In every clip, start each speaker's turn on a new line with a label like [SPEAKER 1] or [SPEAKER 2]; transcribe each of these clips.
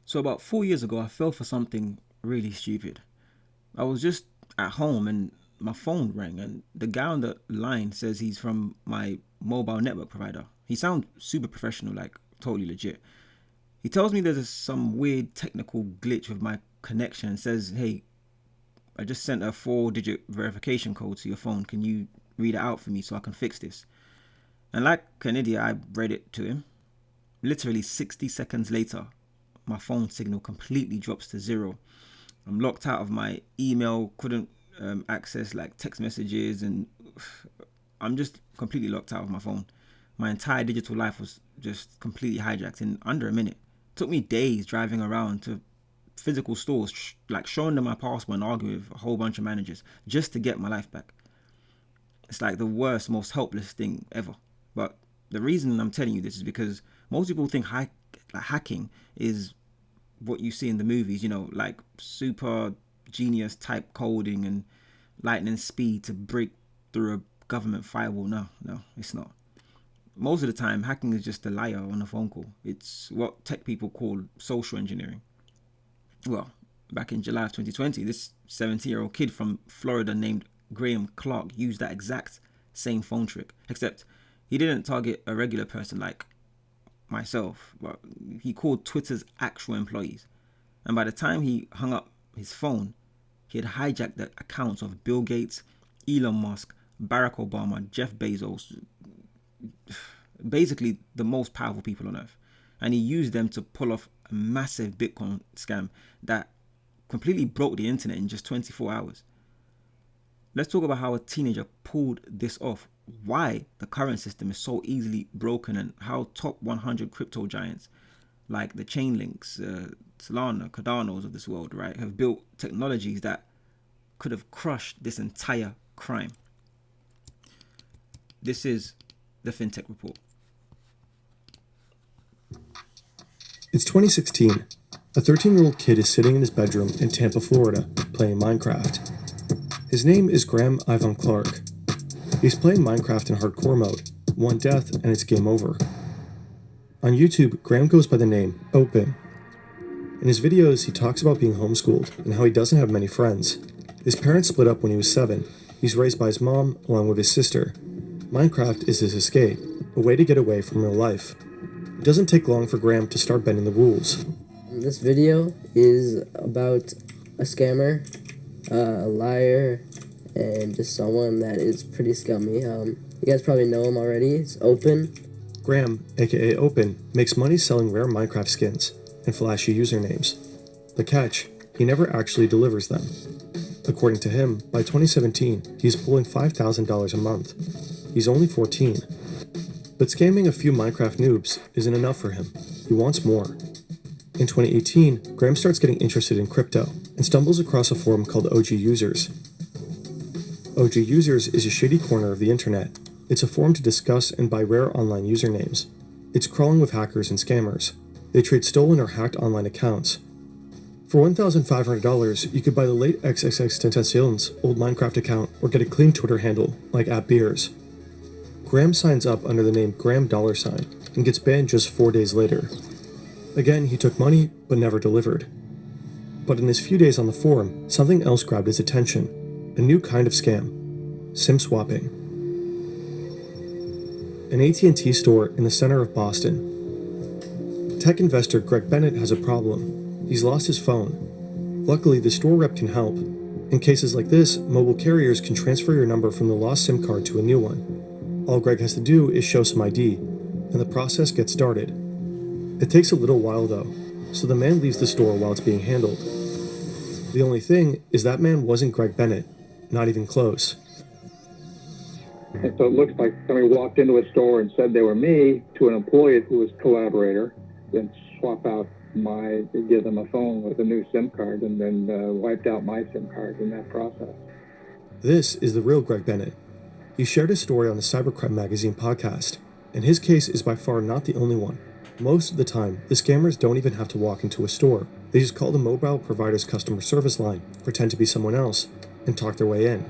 [SPEAKER 1] So about 4 years ago, I fell for something really stupid. I was just at home and my phone rang, and the guy on the line says he's from my mobile network provider. He sounds super professional, like totally legit. He tells me there's some weird technical glitch with my connection and says, "Hey, I just sent a 4-digit verification code to your phone. Can you read it out for me so I can fix this?" And like an idiot, I read it to him. Literally 60 seconds later, my phone signal completely drops to zero. I'm locked out of my email, couldn't access like text messages, and I'm just completely locked out of my phone. My entire digital life was just completely hijacked in under a minute. It took me days driving around to physical stores, like showing them my passport and arguing with a whole bunch of managers just to get my life back. It's like the worst, most helpless thing ever. But the reason I'm telling you this is because most people think hacking is what you see in the movies, like super genius type coding and lightning speed to break through a government firewall. No, it's not. Most of the time, hacking is just a liar on a phone call. It's what tech people call social engineering. Well, back in July of 2020, this 17-year-old kid from Florida named Graham Clark used that exact same phone trick, except he didn't target a regular person like myself, but he called Twitter's actual employees. And by the time he hung up his phone, he had hijacked the accounts of Bill Gates, Elon Musk, Barack Obama, Jeff Bezos, basically the most powerful people on earth. And he used them to pull off a massive Bitcoin scam that completely broke the internet in just 24 hours. Let's talk about how a teenager pulled this off, why the current system is so easily broken, and how top 100 crypto giants like the Chainlinks, Solana, Cardanos of this world, right, have built technologies that could have crushed this entire crime. This is the FinTech Report.
[SPEAKER 2] It's 2016. A 13-year-old kid is sitting in his bedroom in Tampa, Florida, playing Minecraft. His name is Graham Ivan Clark. He's playing Minecraft in hardcore mode, one death and it's game over. On YouTube, Graham goes by the name Open. In his videos, he talks about being homeschooled and how he doesn't have many friends. His parents split up when he was 7. He's raised by his mom along with his sister. Minecraft is his escape, a way to get away from real life. It doesn't take long for Graham to start bending the rules.
[SPEAKER 3] This video is about a scammer, a liar, and just someone that is pretty scummy. You guys probably know him already. It's Open.
[SPEAKER 2] Graham, aka Open, makes money selling rare Minecraft skins and flashy usernames. The catch, he never actually delivers them. According to him, by 2017, he's pulling $5,000 a month. He's only 14. But scamming a few Minecraft noobs isn't enough for him. He wants more. In 2018, Graham starts getting interested in crypto and stumbles across a forum called OG Users. OG Users is a shady corner of the internet. It's a forum to discuss and buy rare online usernames. It's crawling with hackers and scammers. They trade stolen or hacked online accounts. For $1,500, you could buy the late XXXTentacion's old Minecraft account or get a clean Twitter handle like @Beers. Graham signs up under the name Graham $, and gets banned just 4 days later. Again, he took money, but never delivered. But in his few days on the forum, something else grabbed his attention. A new kind of scam. SIM swapping. An AT&T store in the center of Boston. Tech investor Greg Bennett has a problem. He's lost his phone. Luckily, the store rep can help. In cases like this, mobile carriers can transfer your number from the lost SIM card to a new one. All Greg has to do is show some ID, and the process gets started. It takes a little while though, so the man leaves the store while it's being handled. The only thing is that man wasn't Greg Bennett, not even close.
[SPEAKER 4] And so it looks like somebody walked into a store and said they were me to an employee who was collaborator, then swap out give them a phone with a new SIM card, and then wiped out my SIM card in that process.
[SPEAKER 2] This is the real Greg Bennett. He shared his story on the Cybercrime Magazine podcast, and his case is by far not the only one. Most of the time, the scammers don't even have to walk into a store. They just call the mobile provider's customer service line, pretend to be someone else, and talk their way in.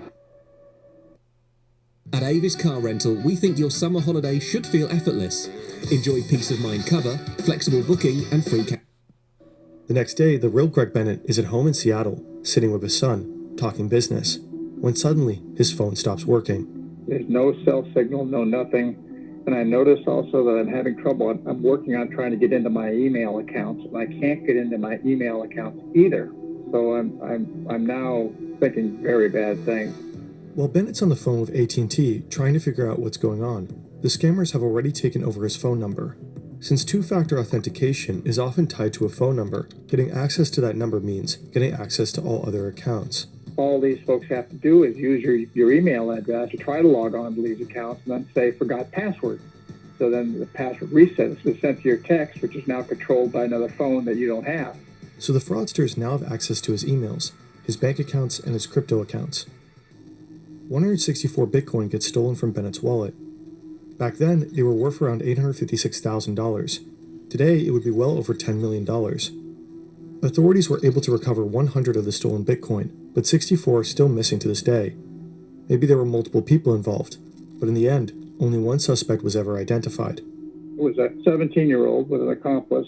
[SPEAKER 5] At Avis Car Rental, we think your summer holiday should feel effortless. Enjoy peace of mind cover, flexible booking, and free cash.
[SPEAKER 2] The next day, the real Greg Bennett is at home in Seattle, sitting with his son, talking business, when suddenly his phone stops working.
[SPEAKER 4] There's no cell signal, no nothing. And I noticed also that I'm having trouble. I'm working on trying to get into my email accounts, and I can't get into my email accounts either. So I'm now thinking very bad things.
[SPEAKER 2] While Bennett's on the phone with AT&T trying to figure out what's going on, the scammers have already taken over his phone number. Since two-factor authentication is often tied to a phone number, getting access to that number means getting access to all other accounts.
[SPEAKER 4] All these folks have to do is use your email address to try to log on to these accounts and then say forgot password. So then the password resets is sent to your text, which is now controlled by another phone that you don't have.
[SPEAKER 2] So the fraudsters now have access to his emails, his bank accounts, and his crypto accounts. 164 Bitcoin gets stolen from Bennett's wallet. Back then, they were worth around $856,000. Today, it would be well over $10 million. Authorities were able to recover 100 of the stolen Bitcoin, but 64 are still missing to this day. Maybe there were multiple people involved, but in the end, only one suspect was ever identified.
[SPEAKER 4] It was a 17-year-old with an accomplice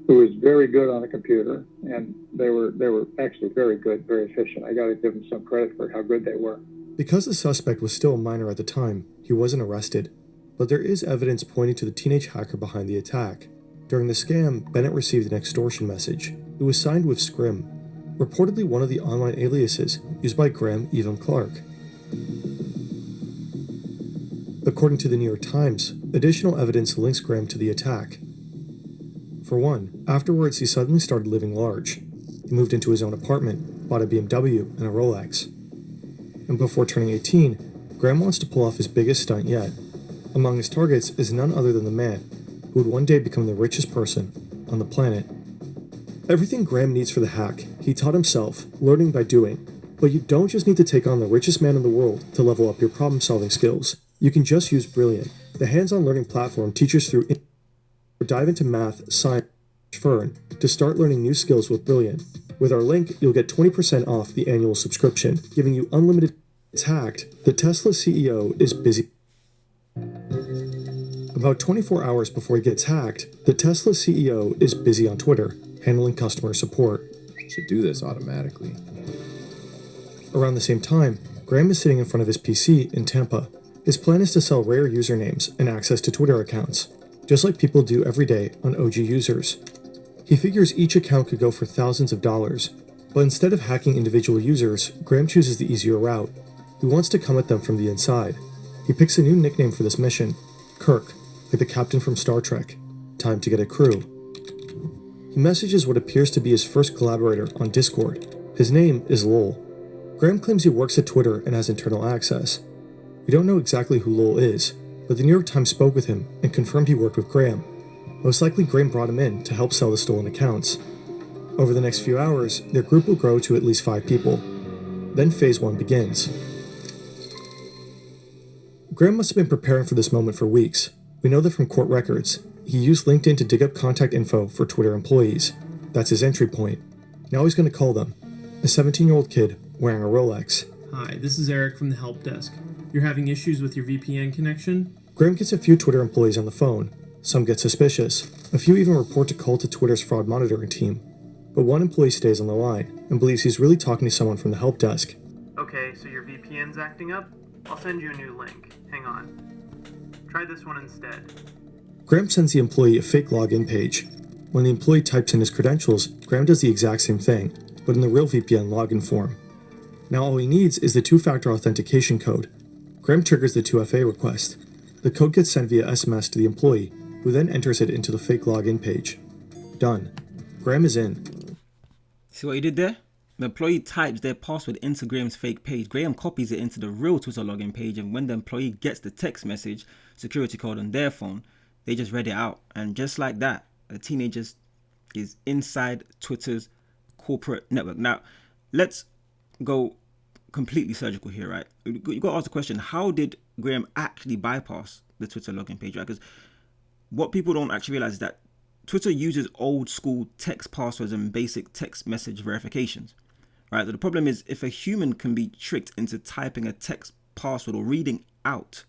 [SPEAKER 4] who was very good on a computer, and they were actually very good, very efficient. I got to give them some credit for how good they were.
[SPEAKER 2] Because the suspect was still a minor at the time, he wasn't arrested, but there is evidence pointing to the teenage hacker behind the attack. During the scam, Bennett received an extortion message. It was signed with Scrim, reportedly one of the online aliases used by Graham Evan Clark. According to the New York Times, additional evidence links Graham to the attack. For one, afterwards he suddenly started living large. He moved into his own apartment, bought a BMW and a Rolex. And before turning 18, Graham wants to pull off his biggest stunt yet. Among his targets is none other than the man who would one day become the richest person on the planet. Everything Graham needs for the hack, he taught himself, learning by doing. But you don't just need to take on the richest man in the world to level up your problem-solving skills. You can just use Brilliant. The hands-on learning platform teaches through dive into math, science, Fern to start learning new skills with Brilliant. With our link, you'll get 20% off the annual subscription, giving you unlimited. It's hacked. The Tesla CEO is busy. About 24 hours before he gets hacked, the Tesla CEO is busy on Twitter, handling customer support.
[SPEAKER 6] Should do this automatically.
[SPEAKER 2] Around the same time, Graham is sitting in front of his PC in Tampa. His plan is to sell rare usernames and access to Twitter accounts, just like people do every day on OG users. He figures each account could go for thousands of dollars, but instead of hacking individual users, Graham chooses the easier route. He wants to come at them from the inside. He picks a new nickname for this mission, Kirk, like the captain from Star Trek. Time to get a crew. He messages what appears to be his first collaborator on Discord. His name is Lowell. Graham claims he works at Twitter and has internal access. We don't know exactly who Lowell is, but the New York Times spoke with him and confirmed he worked with Graham. Most likely Graham brought him in to help sell the stolen accounts. Over the next few hours, their group will grow to at least 5 people. Then phase 1 begins. Graham must have been preparing for this moment for weeks. We know that from court records. He used LinkedIn to dig up contact info for Twitter employees. That's his entry point. Now he's going to call them. A 17-year-old kid wearing a Rolex.
[SPEAKER 7] Hi, this is Eric from the help desk. You're having issues with your VPN connection?
[SPEAKER 2] Graham gets a few Twitter employees on the phone. Some get suspicious. A few even report to call to Twitter's fraud monitoring team. But one employee stays on the line and believes he's really talking to someone from the help desk.
[SPEAKER 7] Okay, so your VPN's acting up? I'll send you a new link. Hang on. Try this one instead.
[SPEAKER 2] Graham sends the employee a fake login page. When the employee types in his credentials, Graham does the exact same thing, but in the real VPN login form. Now all he needs is the two-factor authentication code. Graham triggers the 2FA request. The code gets sent via SMS to the employee, who then enters it into the fake login page. Done. Graham is in.
[SPEAKER 1] See what he did there? The employee types their password into Graham's fake page. Graham copies it into the real Twitter login page, and when the employee gets the text message, security code on their phone, they just read it out. And just like that, a teenager is inside Twitter's corporate network. Now, let's go completely surgical here, right? You got to ask the question, how did Graham actually bypass the Twitter login page, right? Because what people don't actually realize is that Twitter uses old school text passwords and basic text message verifications, right? So the problem is if a human can be tricked into typing a text password or reading out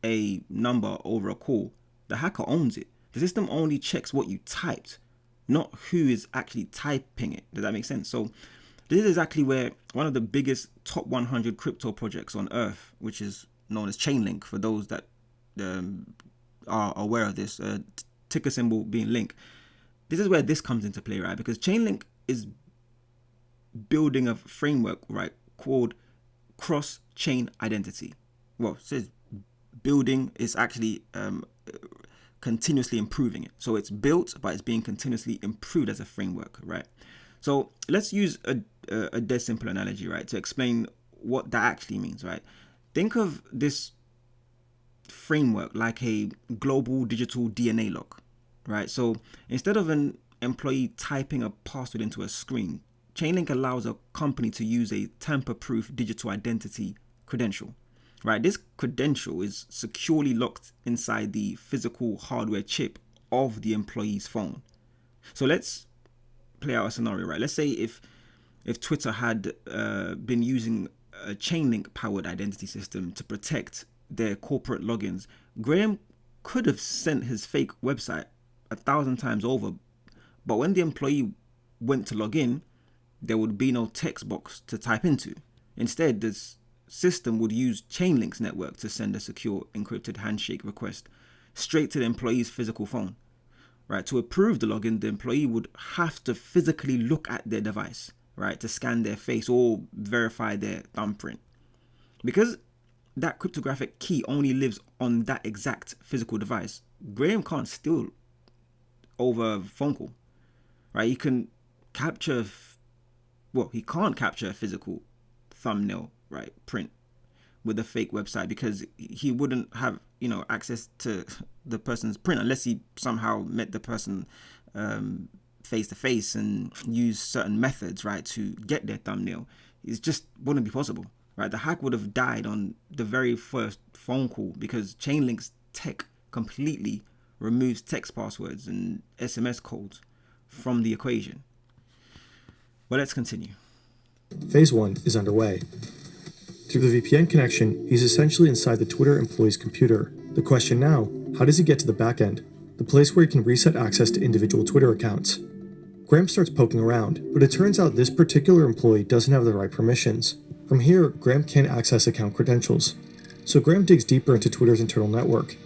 [SPEAKER 1] a number over a call, the hacker owns it. The system only checks what you typed, not who is actually typing it. Does that make sense? So this is exactly where one of the biggest top 100 crypto projects on earth, which is known as Chainlink, for those that are aware of this, ticker symbol being Link. This is where this comes into play, right? Because Chainlink is building a framework, right, called cross-chain identity. Well, it says building is actually continuously improving it. So it's built, but it's being continuously improved as a framework, right? So let's use a dead simple analogy, right, to explain what that actually means, right? Think of this framework like a global digital DNA log, right? So instead of an employee typing a password into a screen, Chainlink allows a company to use a tamper-proof digital identity credential, right? This credential is securely locked inside the physical hardware chip of the employee's phone. So let's play out a scenario, right? Let's say if Twitter had been using a Chainlink powered identity system to protect their corporate logins, Graham could have sent his fake website 1,000 times over, but when the employee went to log in, there would be no text box to type into. Instead, this system would use Chainlink's network to send a secure encrypted handshake request straight to the employee's physical phone. Right, to approve the login, the employee would have to physically look at their device, right, to scan their face or verify their thumbprint. Because that cryptographic key only lives on that exact physical device, Graham can't steal over a phone call, right? He can capture, he can't capture a physical thumbnail, right, print with a fake website, because he wouldn't have, access to the person's print unless he somehow met the person face to face and used certain methods, right, to get their thumbnail. It just wouldn't be possible, right? The hack would have died on the very first phone call, because Chainlink's tech completely removes text passwords and SMS codes from the equation. Well, let's continue.
[SPEAKER 2] Phase 1 is underway. Through the VPN connection, he's essentially inside the Twitter employee's computer. The question now, how does he get to the backend, the place where he can reset access to individual Twitter accounts? Graham starts poking around, but it turns out this particular employee doesn't have the right permissions. From here, Graham can't access account credentials. So Graham digs deeper into Twitter's internal network.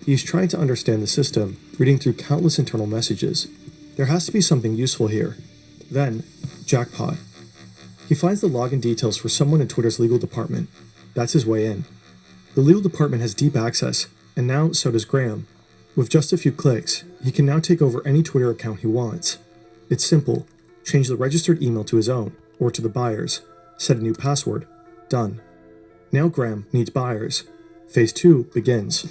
[SPEAKER 2] He's trying to understand the system, reading through countless internal messages. There has to be something useful here. Then, jackpot. He finds the login details for someone in Twitter's legal department. That's his way in. The legal department has deep access, and now so does Graham. With just a few clicks, he can now take over any Twitter account he wants. It's simple. Change the registered email to his own, or to the buyer's. Set a new password. Done. Now Graham needs buyers. Phase 2 begins.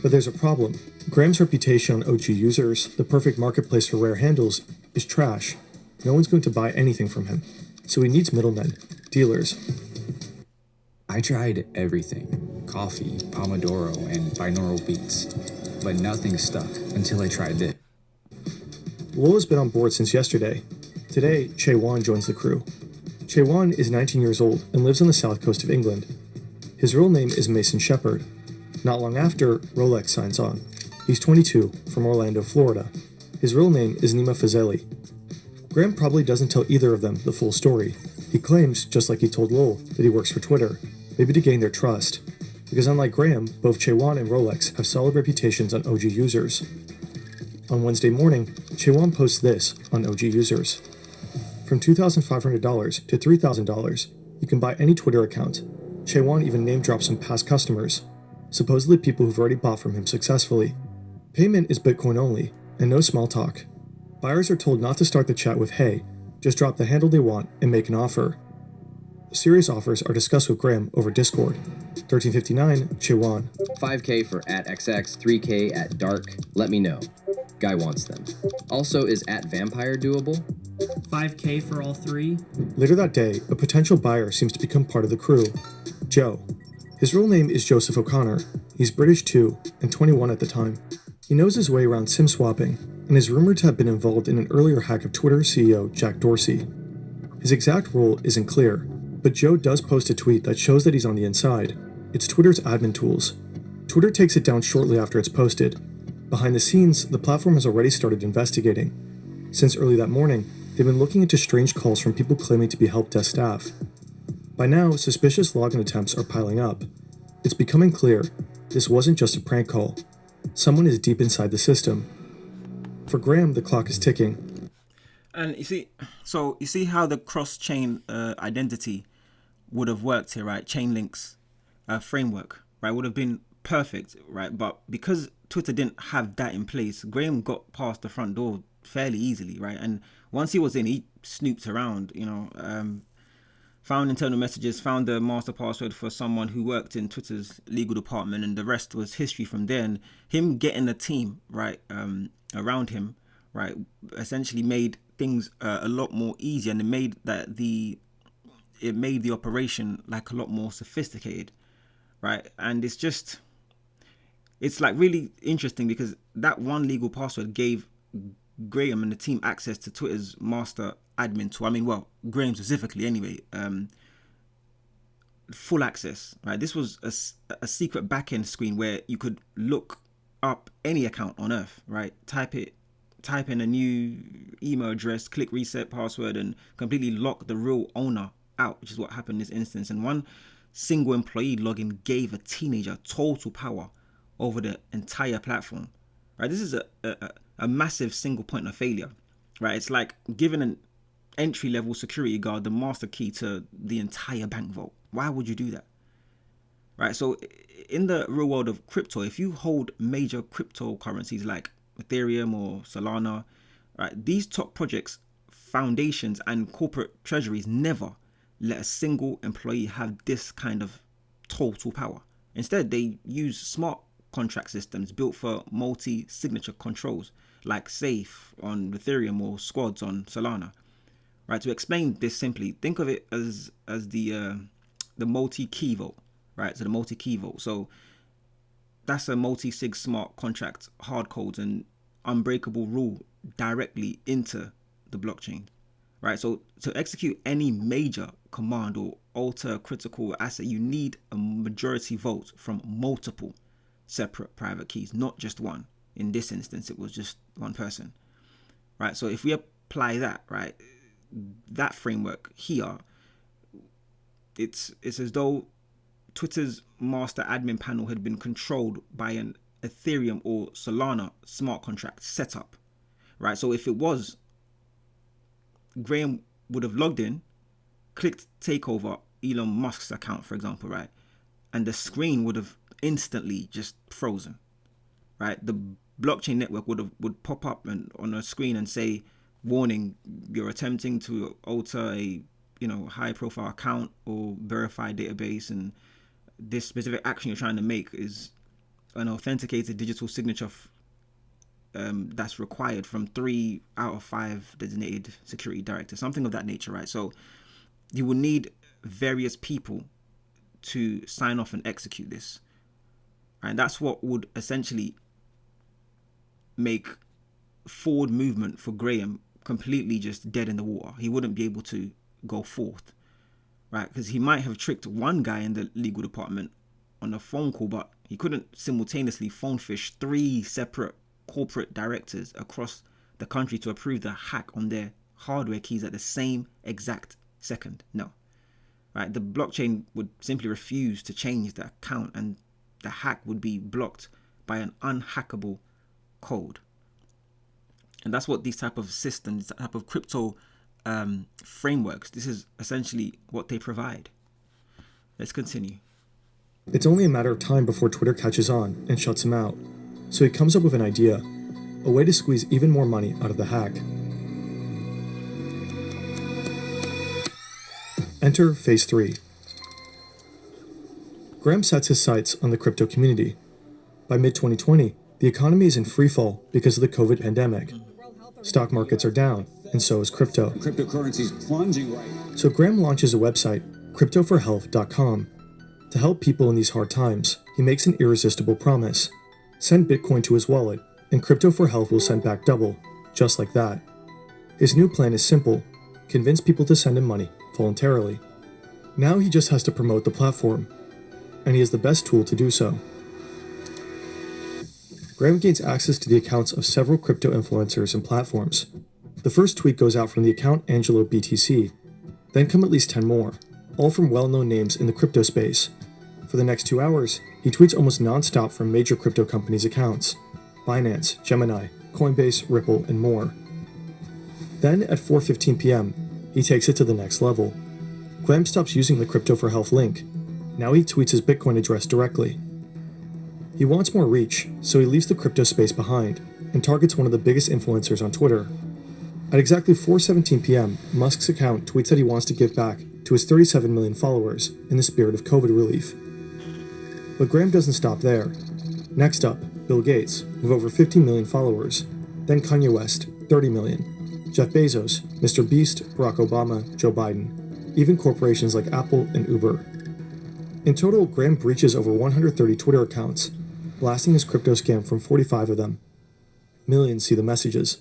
[SPEAKER 2] But there's a problem. Graham's reputation on OG Users, the perfect marketplace for rare handles, is trash. No one's going to buy anything from him. So he needs middlemen, dealers.
[SPEAKER 8] I tried everything. Coffee, Pomodoro, and binaural beats. But nothing stuck until I tried this.
[SPEAKER 2] Lola's been on board since yesterday. Today, Che-Wan joins the crew. Che-Wan is 19 years old and lives on the south coast of England. His real name is Mason Shepard. Not long after, Rolex signs on. He's 22, from Orlando, Florida. His real name is Nima Fazeli. Graham probably doesn't tell either of them the full story. He claims, just like he told Lowell, that he works for Twitter, maybe to gain their trust. Because unlike Graham, both Che-Wan and Rolex have solid reputations on OG Users. On Wednesday morning, Che-Wan posts this on OG Users. From $2,500 to $3,000, you can buy any Twitter account. Che-Wan even name drops some past customers, supposedly people who've already bought from him successfully. Payment is Bitcoin only, and no small talk. Buyers are told not to start the chat with "Hey," just drop the handle they want and make an offer. Serious offers are discussed with Graham over Discord. 1359, Che-Wan.
[SPEAKER 9] 5K for @XX, 3K at Dark. Let me know. Guy wants them. Also, is @Vampire doable?
[SPEAKER 10] 5K for all three.
[SPEAKER 2] Later that day, a potential buyer seems to become part of the crew. Joe. His real name is Joseph O'Connor. He's British too, and 21 at the time. He knows his way around SIM swapping, and is rumored to have been involved in an earlier hack of Twitter CEO Jack Dorsey. His exact role isn't clear, but Joe does post a tweet that shows that he's on the inside. It's Twitter's admin tools. Twitter takes it down shortly after it's posted. Behind the scenes, the platform has already started investigating. Since early that morning, they've been looking into strange calls from people claiming to be help desk staff. By now, suspicious login attempts are piling up. It's becoming clear this wasn't just a prank call. Someone is deep inside the system. For Graham, the clock is ticking.
[SPEAKER 1] And you see how the cross-chain identity would have worked here, right? Chainlink's framework, right, would have been perfect, right? But because Twitter didn't have that in place, Graham got past the front door fairly easily, right? And once he was in, he snooped around, found internal messages, found the master password for someone who worked in Twitter's legal department, and the rest was history from there. And him getting a team, right, around him, right, essentially made things a lot more easier, and it made the operation like a lot more sophisticated, right? And it's like really interesting because that one legal password gave Graham and the team access to Twitter's master admin tool. I mean, well, Graham specifically anyway, full access, right? This was a secret backend screen where you could look up any account on earth, right? Type in a new email address, click reset password, and completely lock the real owner out, which is what happened in this instance. And one single employee login gave a teenager total power over the entire platform, right? This is a massive single point of failure, right? It's like giving an entry-level security guard the master key to the entire bank vault. Why would you do that, right? So in the real world of crypto, if you hold major cryptocurrencies like Ethereum or Solana, right, these top projects, foundations, and corporate treasuries never let a single employee have this kind of total power. Instead, they use smart contract systems built for multi-signature controls like Safe on Ethereum or Squads on Solana. Right, to explain this simply, think of it as the multi-key vault, right? So the multi-key vault. So that's a multi-sig smart contract hard codes and unbreakable rule directly into the blockchain, right? So to execute any major command or alter critical asset, you need a majority vote from multiple separate private keys, not just one. In this instance, it was just one person, right? So if we apply that, right, that framework here, it's as though Twitter's master admin panel had been controlled by an Ethereum or Solana smart contract setup, right? So if it was, Graham would have logged in, clicked take over Elon Musk's account, for example, right? And the screen would have instantly just frozen, right? The blockchain network would pop up on a screen and say, warning, you're attempting to alter a high profile account or verified database, and this specific action you're trying to make is an authenticated digital signature that's required from 3 out of 5 designated security directors, something of that nature, right? So you will need various people to sign off and execute this, and that's what would essentially make forward movement for Graham completely just dead in the water. He wouldn't be able to go forth, right? Because he might have tricked one guy in the legal department on a phone call, but he couldn't simultaneously phone fish 3 separate corporate directors across the country to approve the hack on their hardware keys at the same exact second. No, right? The blockchain would simply refuse to change the account, and the hack would be blocked by an unhackable code. And that's what these type of systems, type of crypto frameworks, this is essentially what they provide. Let's continue.
[SPEAKER 2] It's only a matter of time before Twitter catches on and shuts him out. So he comes up with an idea, a way to squeeze even more money out of the hack. Enter Phase 3. Graham sets his sights on the crypto community. By mid-2020, the economy is in freefall because of the COVID pandemic. Stock markets are down, and so is crypto.
[SPEAKER 11] Cryptocurrency's plunging right.
[SPEAKER 2] So Graham launches a website, cryptoforhealth.com. To help people in these hard times, he makes an irresistible promise. Send Bitcoin to his wallet, and Crypto for Health will send back double, just like that. His new plan is simple: convince people to send him money voluntarily. Now he just has to promote the platform, and he has the best tool to do so. Graham gains access to the accounts of several crypto influencers and platforms. The first tweet goes out from the account Angelo BTC. Then come at least 10 more, all from well-known names in the crypto space. For the next 2 hours, he tweets almost non-stop from major crypto companies' accounts: Binance, Gemini, Coinbase, Ripple, and more. Then at 4:15 p.m., he takes it to the next level. Graham stops using the Crypto for Health link. Now he tweets his Bitcoin address directly. He wants more reach, so he leaves the crypto space behind and targets one of the biggest influencers on Twitter. At exactly 4:17 p.m., Musk's account tweets that he wants to give back to his 37 million followers in the spirit of COVID relief. But Graham doesn't stop there. Next up, Bill Gates, with over 50 million followers. Then Kanye West, 30 million. Jeff Bezos, Mr. Beast, Barack Obama, Joe Biden. Even corporations like Apple and Uber. In total, Graham breaches over 130 Twitter accounts, blasting his crypto scam from 45 of them. Millions see the messages.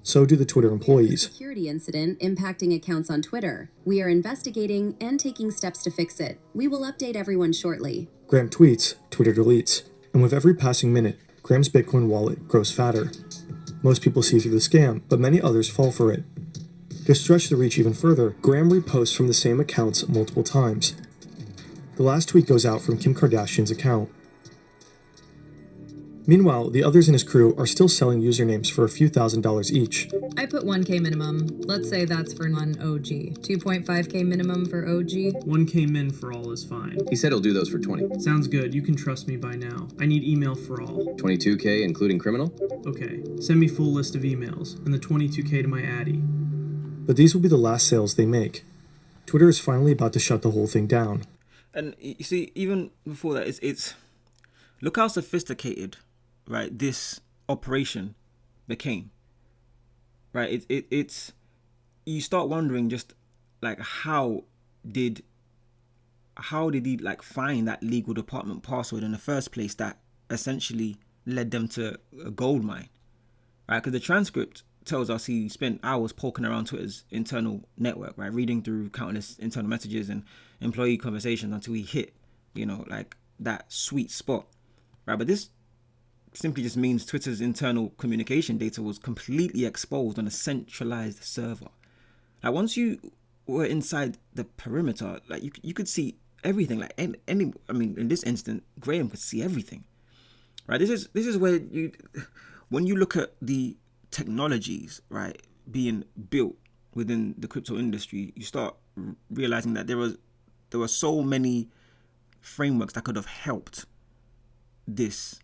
[SPEAKER 2] So do the Twitter employees.
[SPEAKER 12] Security incident impacting accounts on Twitter. We are investigating and taking steps to fix it. We will update everyone shortly.
[SPEAKER 2] Graham tweets, Twitter deletes, and with every passing minute, Graham's Bitcoin wallet grows fatter. Most people see through the scam, but many others fall for it. To stretch the reach even further, Graham reposts from the same accounts multiple times. The last tweet goes out from Kim Kardashian's account. Meanwhile, the others in his crew are still selling usernames for a few $1,000s each.
[SPEAKER 13] I put 1K minimum. Let's say that's for non-OG. 2.5K minimum for OG.
[SPEAKER 10] 1K min for all is fine.
[SPEAKER 9] He said he'll do those for 20.
[SPEAKER 10] Sounds good. You can trust me by now. I need email for all.
[SPEAKER 9] 22K including criminal?
[SPEAKER 10] Okay. Send me full list of emails and the 22K to my addy.
[SPEAKER 2] But these will be the last sales they make. Twitter is finally about to shut the whole thing down.
[SPEAKER 1] And you see, even before that, it's look how sophisticated, right, this operation became. Right, it's you start wondering just like how did he like find that legal department password in the first place that essentially led them to a gold mine, right? Because the transcript tells us he spent hours poking around Twitter's internal network, right, reading through countless internal messages and employee conversations until he hit, like that sweet spot, right? But this simply just means Twitter's internal communication data was completely exposed on a centralized server. Like once you were inside the perimeter, like you could see everything. Like in this instant, Graham could see everything, right? This is where when you look at the technologies, right, being built within the crypto industry, you start realizing that there were so many frameworks that could have helped this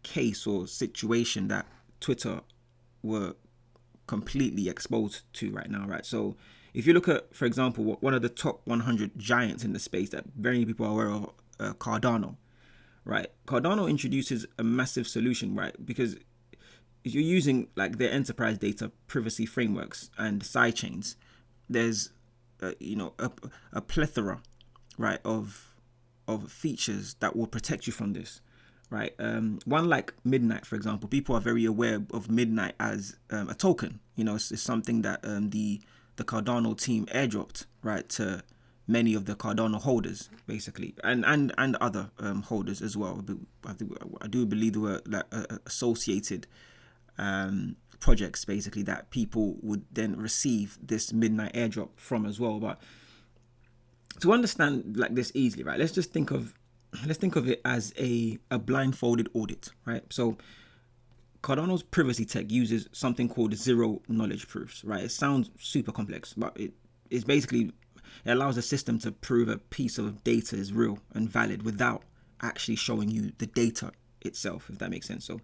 [SPEAKER 1] case or situation that Twitter were completely exposed to right now, right? So if you look at, for example, one of the top 100 giants in the space that very many people are aware of, Cardano, right? Cardano introduces a massive solution, right? Because if you're using like their enterprise data privacy frameworks and sidechains, there's a plethora, right, of features that will protect you from this. Right, one like Midnight, for example. People are very aware of Midnight as a token. It's something that the Cardano team airdropped, right, to many of the Cardano holders, basically, and other holders as well. I do believe there were like associated projects, basically, that people would then receive this Midnight airdrop from as well. But to understand like this easily, right, let's think of it as a blindfolded audit, right? So Cardano's privacy tech uses something called zero knowledge proofs, right? It sounds super complex, but it allows the system to prove a piece of data is real and valid without actually showing you the data itself, if that makes sense. So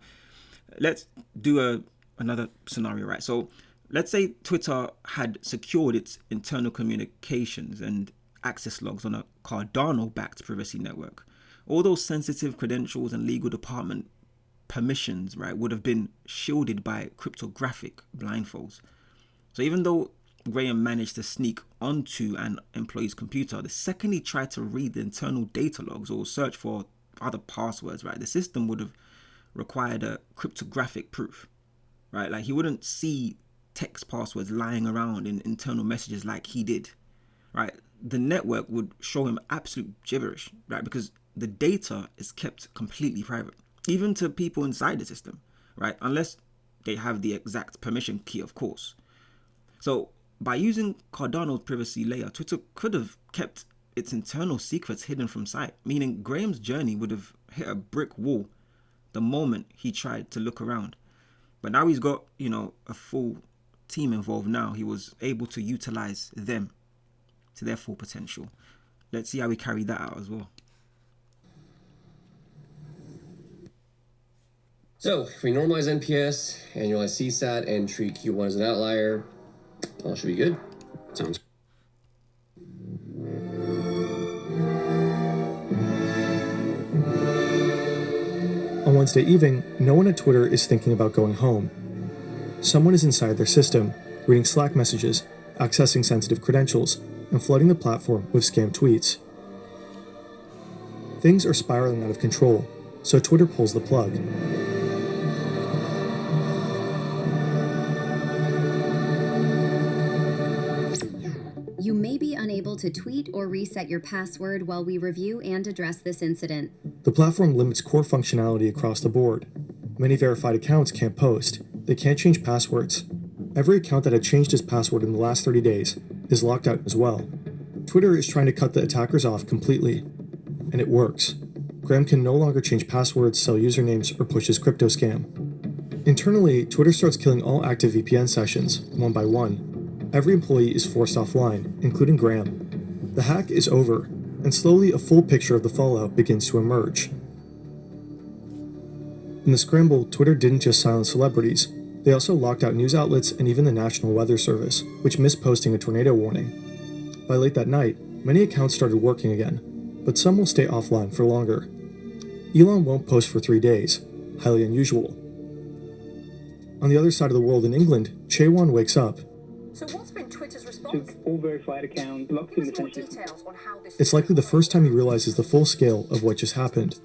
[SPEAKER 1] let's do another scenario, right? So let's say Twitter had secured its internal communications and access logs on a Cardano-backed privacy network. All those sensitive credentials and legal department permissions, right, would have been shielded by cryptographic blindfolds. So even though Graham managed to sneak onto an employee's computer, the second he tried to read the internal data logs or search for other passwords, right, the system would have required a cryptographic proof, right? Like he wouldn't see text passwords lying around in internal messages like he did, right? The network would show him absolute gibberish, right? Because the data is kept completely private. even to people inside the system, right? Unless they have the exact permission key, of course. So by using Cardano's privacy layer, Twitter could have kept its internal secrets hidden from sight, meaning Graham's journey would have hit a brick wall the moment he tried to look around. But now he's got, a full team involved now. He was able to utilize them to their full potential. Let's see how we carry that out as well.
[SPEAKER 14] So if we normalize NPS, annualize CSAT, and treat Q1 as an outlier, all should be good.
[SPEAKER 11] Sounds.
[SPEAKER 2] On Wednesday evening, no one at Twitter is thinking about going home. Someone is inside their system, reading Slack messages, accessing sensitive credentials, and flooding the platform with scam tweets. Things are spiraling out of control, so Twitter pulls the plug.
[SPEAKER 12] You may be unable to tweet or reset your password while we review and address this incident.
[SPEAKER 2] The platform limits core functionality across the board. Many verified accounts can't post. They can't change passwords. Every account that had changed its password in the last 30 days is locked out as well. Twitter is trying to cut the attackers off completely. And it works. Graham can no longer change passwords, sell usernames, or push his crypto scam. Internally, Twitter starts killing all active VPN sessions, one by one. Every employee is forced offline, including Graham. The hack is over, and slowly a full picture of the fallout begins to emerge. In the scramble, Twitter didn't just silence celebrities. They also locked out news outlets and even the National Weather Service, which missed posting a tornado warning. By late that night, many accounts started working again, but some will stay offline for longer. Elon won't post for 3 days, highly unusual. On the other side of the world in England, Chaewon wakes up.
[SPEAKER 15] So what's been Twitter's response?
[SPEAKER 4] To all verified accounts, locked in
[SPEAKER 15] More
[SPEAKER 4] essentially.
[SPEAKER 15] details on how this
[SPEAKER 2] It's likely the first time he realizes the full scale of what just happened.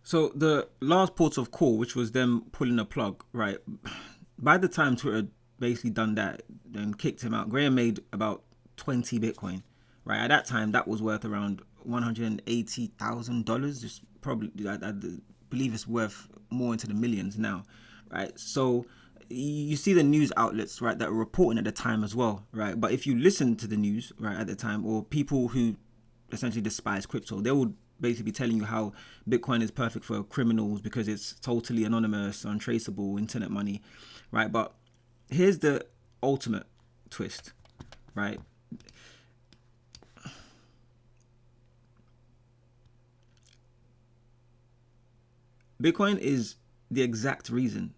[SPEAKER 1] So the last port of call, which was them pulling a plug, right? By the time Twitter basically done that and kicked him out, Graham made about 20 Bitcoin, right? At that time, that was worth around $180,000. Just probably, I believe it's worth more into the millions now, right? So you see the news outlets, right, that were reporting at the time as well, right? But if you listen to the news, right, at the time, or people who essentially despise crypto, they would basically be telling you how Bitcoin is perfect for criminals because it's totally anonymous, untraceable, internet money, right? But here's the ultimate twist, right? Bitcoin is the exact reason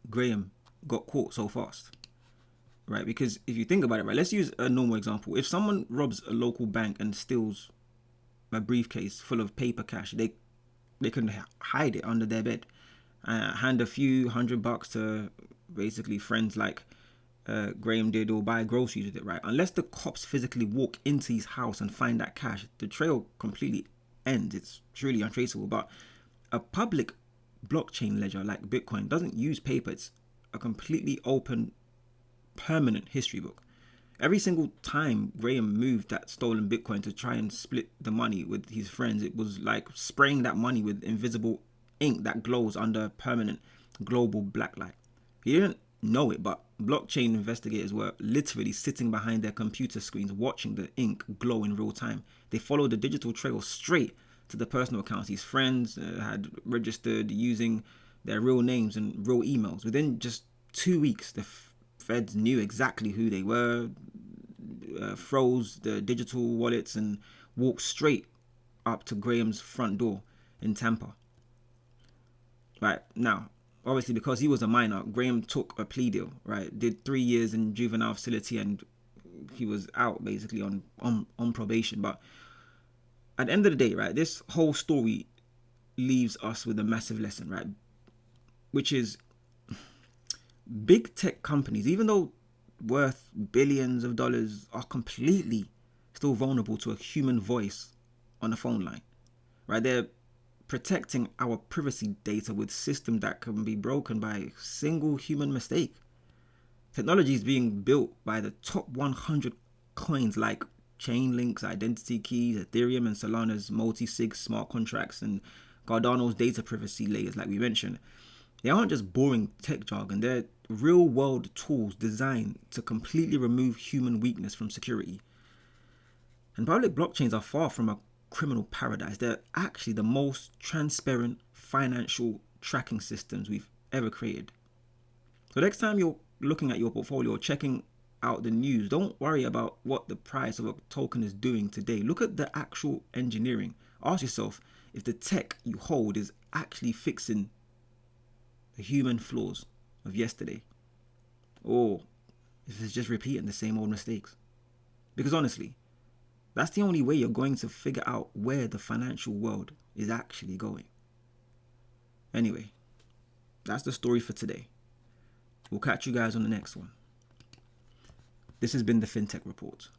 [SPEAKER 1] Graham got caught so fast, right? Because if you think about it, right, let's use a normal example. If someone robs a local bank and steals a briefcase full of paper cash, they can hide it under their bed, hand a few $100 to basically friends like Graham did, or buy groceries with it, right? Unless the cops physically walk into his house and find that cash, the trail completely ends. It's truly untraceable. But a public blockchain ledger like Bitcoin doesn't use paper. It's a completely open, permanent history book. Every single time Graham moved that stolen Bitcoin to try and split the money with his friends, it was like spraying that money with invisible ink that glows under permanent global black light. He didn't know it, but blockchain investigators were literally sitting behind their computer screens watching the ink glow in real time. They followed the digital trail straight to the personal accounts his friends had registered using their real names and real emails. Within just 2 weeks, the feds knew exactly who they were, froze the digital wallets, and walked straight up to Graham's front door in Tampa. Right, now, obviously because he was a minor, Graham took a plea deal, right? Did 3 years in juvenile facility and he was out basically on probation. But at the end of the day, right, this whole story leaves us with a massive lesson, right? Which is big tech companies, even though worth billions of dollars, are completely still vulnerable to a human voice on a phone line, right? They're protecting our privacy data with systems that can be broken by a single human mistake. Technology is being built by the top 100 coins like Chainlink's identity keys, Ethereum and Solana's multi-sig smart contracts, and Cardano's data privacy layers, like we mentioned, they aren't just boring tech jargon. They're real-world tools designed to completely remove human weakness from security. And public blockchains are far from a criminal paradise. They're actually the most transparent financial tracking systems we've ever created. So next time you're looking at your portfolio or checking out the news, don't worry about what the price of a token is doing today. Look at the actual engineering. Ask yourself if the tech you hold is actually fixing the human flaws of yesterday, or if it's just repeating the same old mistakes. Because honestly, that's the only way you're going to figure out where the financial world is actually going. Anyway, that's the story for today. We'll catch you guys on the next one. This has been the FinTech Report.